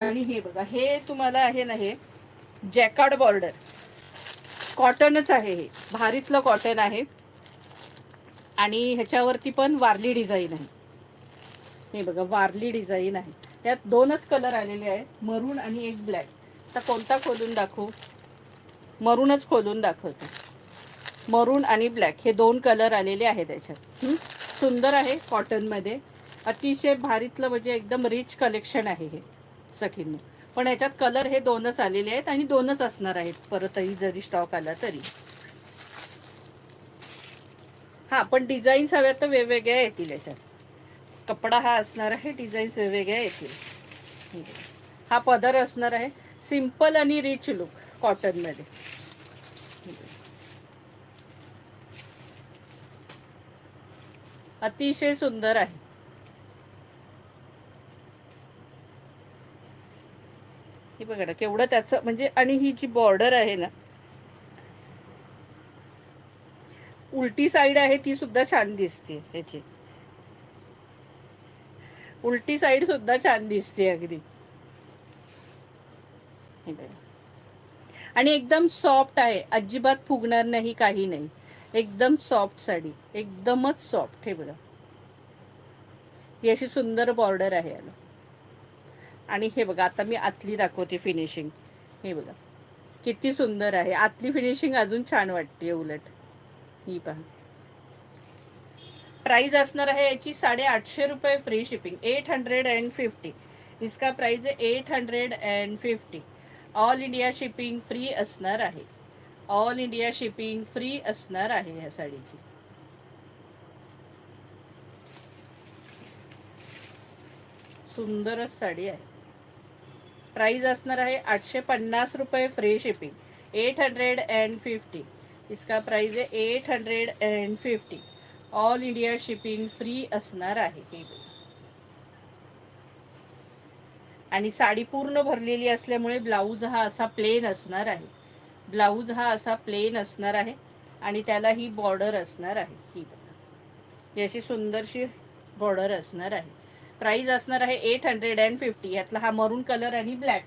आणि हे बघा, हे तुम्हाला आहे ना, हे जॅकार्ड बॉर्डर कॉटनच आहे, हे भारीतलं कॉटन आहे आणि ह्याच्यावरती पण वारली डिझाईन आहे. हे बघा, वारली डिझाईन आहे. त्यात दोनच कलर आलेले आहेत, मरून आणि एक ब्लॅक. आता कोणता खोलून दाखवू? मरूनच खोलून दाखवते. मरून आणि ब्लॅक हे दोन कलर आलेले आहेत त्याच्यात. सुंदर आहे, कॉटनमध्ये अतिशय भारीतलं, म्हणजे एकदम रिच कलेक्शन आहे हे सखींनो. पण याच्यात कलर हे दोनच आलेले आहेत आणि दोनच असणार आहेत परतही जरी स्टॉक आला तरी. हां, पण डिझाईन्स हव्या तर वेगवेगळ्या येतील याच्यात. कपडा हा असणार आहे, डिझाईन्स वेगवेगळ्या येतील. हा पदर असणार आहे, सिंपल आणि रिच लुक कॉटनमध्ये. अतिशय सुंदर आहे. हे बघा ना केवढं त्याचं, म्हणजे आणि ही जी बॉर्डर आहे ना, उलटी साईड आहे ती सुद्धा छान दिसते. ह्याची उलटी साईड सुद्धा छान दिसते अगदी. हे बघा, आणि एकदम सॉफ्ट आहे, अजिबात फुगणार नाही, काही नाही. एकदम सॉफ्ट साडी, एकदमच सॉफ्ट. हे बघा, ही अशी सुंदर बॉर्डर आहे याला. आणि हे बघा, आता मी आतली दाखवते फिनिशिंग. हे बघा किती सुंदर आहे, आतली फिनिशिंग अजून छान वाटते उलट. ही पहा, प्राइस असणार आहे याची 850 रुपये फ्री शिपिंग, 850. इसका प्राइस आहे 850. ऑल इंडिया शिपिंग फ्री असणार आहे. ऑल इंडिया शिपिंग फ्री असणार आहे ह्या साडीची. सुंदरच साडी आहे. प्राइस असणार आहे 850 रुपये फ्री शिपिंग, 850. इसका प्राइस आहे 850. ऑल इंडिया शिपिंग फ्री असणार आहे. हे आणि साडी पूर्ण भरलेली असल्यामुळे ब्लाऊज हा असा प्लेन असणार आहे. ब्लाऊज हा असा प्लेन असणार आहे आणि त्याला ही बॉर्डर असणार आहे. ही अशी सुंदरशी बॉर्डर असणार आहे. प्राइस असणार आहे 850. यातला हा मरून कलर आणि ब्लॅक